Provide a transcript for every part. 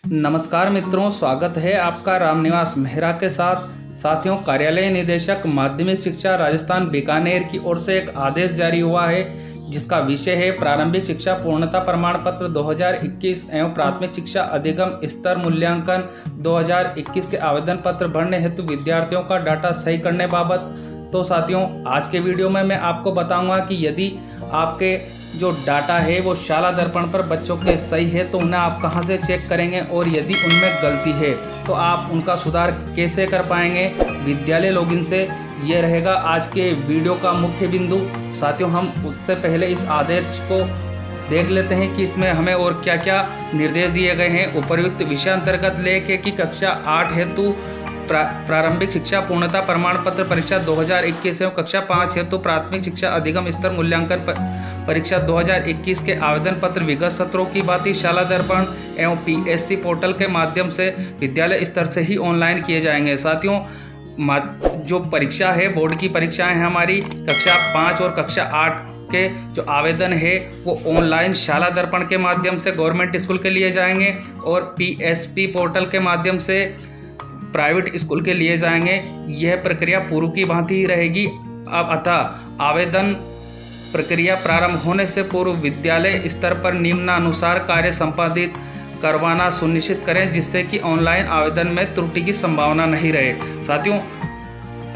नमस्कार मित्रों, स्वागत है आपका रामनिवास मेहरा के साथ। साथियों, कार्यालय निदेशक माध्यमिक शिक्षा राजस्थान बीकानेर की ओर से एक आदेश जारी हुआ है जिसका विषय है प्रारंभिक शिक्षा पूर्णता प्रमाण पत्र 2021 एवं प्राथमिक शिक्षा अधिगम स्तर मूल्यांकन 2021 के आवेदन पत्र भरने हेतु विद्यार्थियों का डाटा सही करने बाबत। तो साथियों, आज के वीडियो में मैं आपको बताऊंगा कि यदि आपके जो डाटा है वो शाला दर्पण पर बच्चों के सही है तो उन्हें आप कहां से चेक करेंगे, और यदि उनमें गलती है तो आप उनका सुधार कैसे कर पाएंगे विद्यालय लॉगिन से। ये रहेगा आज के वीडियो का मुख्य बिंदु। साथियों, हम उससे पहले इस आदेश को देख लेते हैं कि इसमें हमें और क्या क्या निर्देश दिए गए हैं। उपयुक्त विषय अंतर्गत लेके कि कक्षा 8 हेतु प्रारंभिक शिक्षा पूर्णता प्रमाण पत्र परीक्षा 2021 एवं कक्षा 5 हेतु प्राथमिक शिक्षा अधिगम स्तर मूल्यांकन परीक्षा 2021 के आवेदन पत्र विगत सत्रों की भांति शाला दर्पण एवं पीएससी पोर्टल के माध्यम से विद्यालय स्तर से ही ऑनलाइन किए जाएंगे। साथियों, जो परीक्षा है, बोर्ड की परीक्षाएं हैं हमारी कक्षा 5 और कक्षा 8 के जो आवेदन है वो ऑनलाइन शाला दर्पण के माध्यम से गवर्नमेंट स्कूल के लिए जाएंगे और पीएसपी पोर्टल के माध्यम से प्राइवेट स्कूल के लिए जाएंगे। यह प्रक्रिया पूर्व की भांति ही रहेगी। अब अतः आवेदन प्रक्रिया प्रारंभ होने से पूर्व विद्यालय स्तर पर निम्नानुसार कार्य संपादित करवाना सुनिश्चित करें जिससे कि ऑनलाइन आवेदन में त्रुटि की संभावना नहीं रहे। साथियों,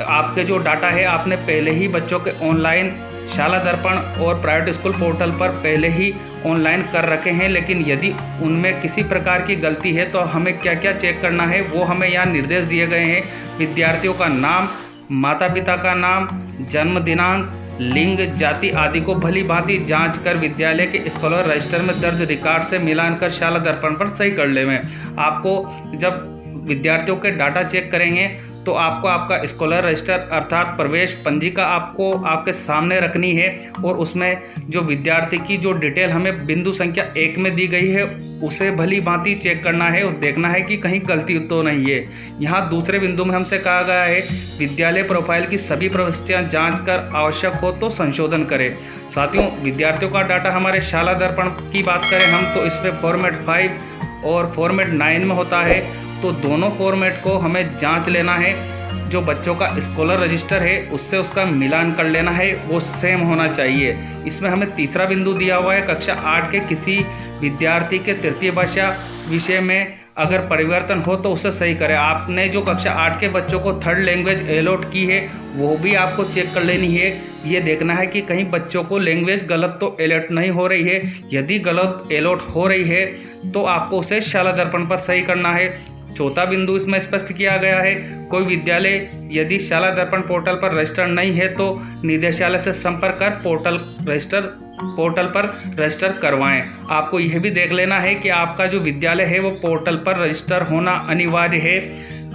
आपके जो डाटा है आपने पहले ही बच्चों के ऑनलाइन शाला दर्पण और प्राइवेट स्कूल पोर्टल पर पहले ही ऑनलाइन कर रखे हैं, लेकिन यदि उनमें किसी प्रकार की गलती है तो हमें क्या क्या चेक करना है वो हमें यहाँ निर्देश दिए गए हैं। विद्यार्थियों का नाम, माता पिता का नाम, जन्म दिनांक, लिंग, जाति आदि को भली भांति जांच कर विद्यालय के स्कॉलर रजिस्टर में दर्ज रिकॉर्ड से मिलान कर शाला दर्पण पर सही कर लें। आपको जब विद्यार्थियों के डाटा चेक करेंगे तो आपको आपका स्कॉलर रजिस्टर अर्थात प्रवेश पंजिका आपको आपके सामने रखनी है और उसमें जो विद्यार्थी की जो डिटेल हमें बिंदु संख्या 1 में दी गई है उसे भली भांति चेक करना है और देखना है कि कहीं गलती तो नहीं है। यहाँ दूसरे बिंदु में हमसे कहा गया है विद्यालय प्रोफाइल की सभी प्रविष्टियाँ जांच कर आवश्यक हो तो संशोधन करें। साथियों, विद्यार्थियों का डाटा हमारे शाला दर्पण की बात करें हम तो इसमें फॉर्मेट 5 और फॉर्मेट 9 में होता है, तो दोनों फॉर्मेट को हमें जांच लेना है। जो बच्चों का स्कॉलर रजिस्टर है उससे उसका मिलान कर लेना है, वो सेम होना चाहिए। इसमें हमें तीसरा बिंदु दिया हुआ है कक्षा 8 के किसी विद्यार्थी के तृतीय भाषा विषय में अगर परिवर्तन हो तो उसे सही करें। आपने जो कक्षा 8 के बच्चों को थर्ड लैंग्वेज अलॉट की है वो भी आपको चेक कर लेनी है। ये देखना है कि कहीं बच्चों को लैंग्वेज गलत तो अलॉट नहीं हो रही है। यदि गलत अलॉट हो रही है तो आपको उसे शाला दर्पण पर सही करना है। चौथा बिंदु इसमें स्पष्ट किया गया है कोई विद्यालय यदि शाला दर्पण पोर्टल पर रजिस्टर नहीं है तो निदेशालय से संपर्क कर पोर्टल पर रजिस्टर करवाएं। आपको यह भी देख लेना है कि आपका जो विद्यालय है वो पोर्टल पर रजिस्टर होना अनिवार्य है,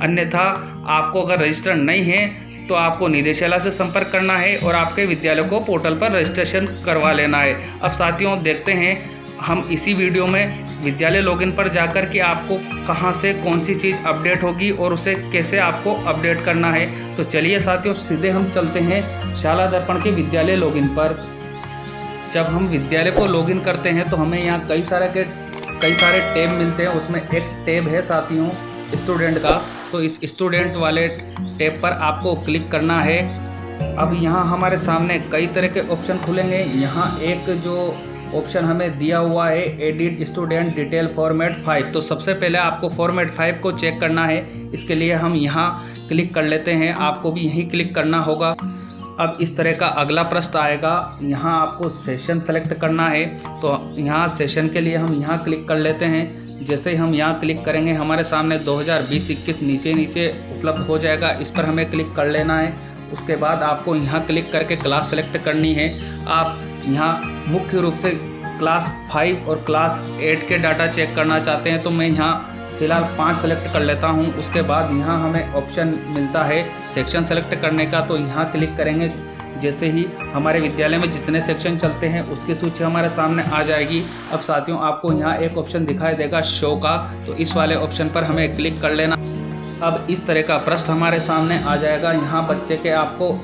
अन्यथा आपको अगर रजिस्टर नहीं है तो आपको निदेशालय से संपर्क करना है और आपके विद्यालय को पोर्टल पर रजिस्ट्रेशन करवा लेना है। अब साथियों, देखते हैं हम इसी वीडियो में विद्यालय लॉगिन पर जाकर कि आपको कहां से कौन सी चीज़ अपडेट होगी और उसे कैसे आपको अपडेट करना है। तो चलिए साथियों, सीधे हम चलते हैं शाला दर्पण के विद्यालय लॉगिन पर। जब हम विद्यालय को लॉगिन करते हैं तो हमें यहाँ कई सारे टैब मिलते हैं। उसमें एक टैब है साथियों स्टूडेंट का, तो इस स्टूडेंट वाले टैब पर आपको क्लिक करना है। अब यहाँ हमारे सामने कई तरह के ऑप्शन खुलेंगे। यहाँ एक जो ऑप्शन हमें दिया हुआ है एडिट स्टूडेंट डिटेल फॉर्मेट 5, तो सबसे पहले आपको फॉर्मेट 5 को चेक करना है। इसके लिए हम यहाँ क्लिक कर लेते हैं, आपको भी यहीं क्लिक करना होगा। अब इस तरह का अगला पृष्ठ आएगा, यहाँ आपको सेशन सेलेक्ट करना है, तो यहाँ सेशन के लिए हम यहाँ क्लिक कर लेते हैं। जैसे ही हम यहाँ क्लिक करेंगे हमारे सामने 2020-21 नीचे उपलब्ध हो जाएगा, इस पर हमें क्लिक कर लेना है। उसके बाद आपको यहाँ क्लिक करके क्लास सेलेक्ट करनी है। आप यहाँ मुख्य रूप से क्लास 5 और क्लास 8 के डाटा चेक करना चाहते हैं तो मैं यहाँ फ़िलहाल 5 सेलेक्ट कर लेता हूँ। उसके बाद यहाँ हमें ऑप्शन मिलता है सेक्शन सेलेक्ट करने का, तो यहाँ क्लिक करेंगे। जैसे ही हमारे विद्यालय में जितने सेक्शन चलते हैं उसकी सूची हमारे सामने आ जाएगी। अब साथियों, आपको यहाँ एक ऑप्शन दिखाई देगा शो का, तो इस वाले ऑप्शन पर हमें क्लिक कर लेना। अब इस तरह का पृष्ठ हमारे सामने आ जाएगा। यहाँ बच्चे के आपको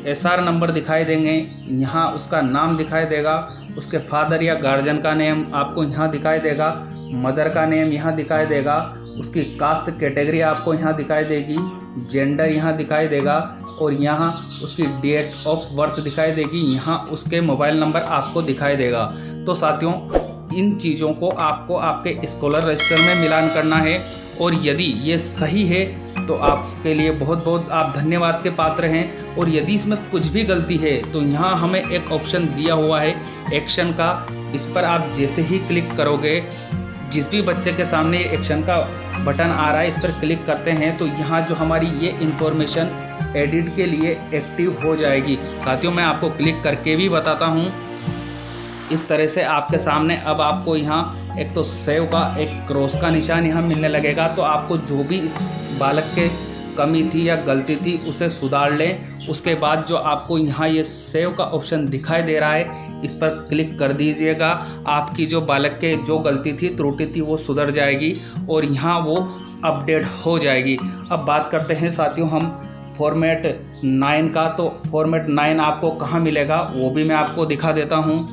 SR नंबर दिखाई देंगे, यहाँ उसका नाम दिखाई देगा, उसके फादर या गार्जियन का नेम आपको यहाँ दिखाई देगा, मदर का नेम यहाँ दिखाई देगा, उसकी कास्ट कैटेगरी आपको यहाँ दिखाई देगी, जेंडर यहाँ दिखाई देगा और यहाँ उसकी डेट ऑफ बर्थ दिखाई देगी, यहाँ उसके मोबाइल नंबर आपको दिखाई देगा। तो साथियों, इन चीज़ों को आपको आपके स्कॉलर रजिस्टर में मिलान करना है और यदि ये सही है तो आपके लिए बहुत बहुत आप धन्यवाद के पात्र हैं। और यदि इसमें कुछ भी गलती है तो यहाँ हमें एक ऑप्शन दिया हुआ है एक्शन का, इस पर आप जैसे ही क्लिक करोगे, जिस भी बच्चे के सामने ये एक्शन का बटन आ रहा है, इस पर क्लिक करते हैं तो यहाँ जो हमारी ये इन्फॉर्मेशन एडिट के लिए एक्टिव हो जाएगी। साथियों, मैं आपको क्लिक करके भी बताता हूँ। इस तरह से आपके सामने अब आपको यहाँ एक तो सेव का एक क्रॉस का निशान यहाँ मिलने लगेगा। तो आपको जो भी इस बालक के कमी थी या गलती थी उसे सुधार लें। उसके बाद जो आपको यहाँ ये सेव का ऑप्शन दिखाई दे रहा है, इस पर क्लिक कर दीजिएगा। आपकी जो बालक के जो गलती थी, त्रुटि थी, वो सुधर जाएगी और यहाँ वो अपडेट हो जाएगी। अब बात करते हैं साथियों हम फॉर्मेट 9 का। तो फॉर्मेट 9 आपको कहाँ मिलेगा वो भी मैं आपको दिखा देता हूँ।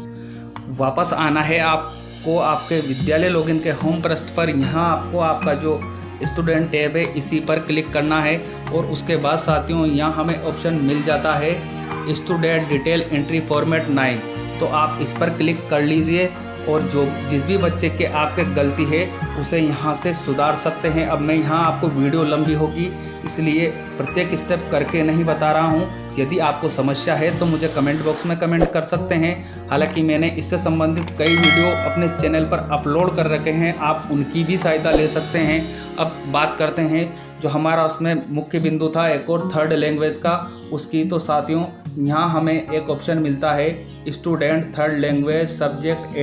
वापस आना है आपको आपके विद्यालय लॉगिन के होम पृष्ठ पर। यहाँ आपको आपका जो स्टूडेंट टैब है इसी पर क्लिक करना है और उसके बाद साथियों यहाँ हमें ऑप्शन मिल जाता है स्टूडेंट डिटेल एंट्री फॉर्मेट 9। तो आप इस पर क्लिक कर लीजिए और जो जिस भी बच्चे के आपके गलती है उसे यहाँ से सुधार सकते हैं। अब मैं यहाँ आपको वीडियो लंबी होगी इसलिए प्रत्येक स्टेप करके नहीं बता रहा हूँ। यदि आपको समस्या है तो मुझे कमेंट बॉक्स में कमेंट कर सकते हैं। हालांकि मैंने इससे संबंधित कई वीडियो अपने चैनल पर अपलोड कर रखे हैं, आप उनकी भी सहायता ले सकते हैं। अब बात करते हैं जो हमारा उसमें मुख्य बिंदु था एक और थर्ड लैंग्वेज का, उसकी। तो साथियों यहाँ हमें एक ऑप्शन मिलता है student third language subject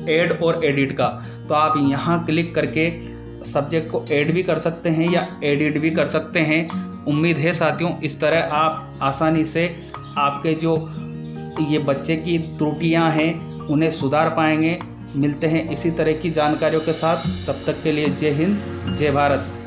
add और एडिट का। तो आप यहाँ क्लिक करके सब्जेक्ट को ऐड भी कर सकते हैं या एडिट भी कर सकते हैं। उम्मीद है साथियों इस तरह आप आसानी से आपके जो ये बच्चे की त्रुटियां हैं उन्हें सुधार पाएंगे। मिलते हैं इसी तरह की जानकारियों के साथ, तब तक के लिए जय हिंद जय भारत।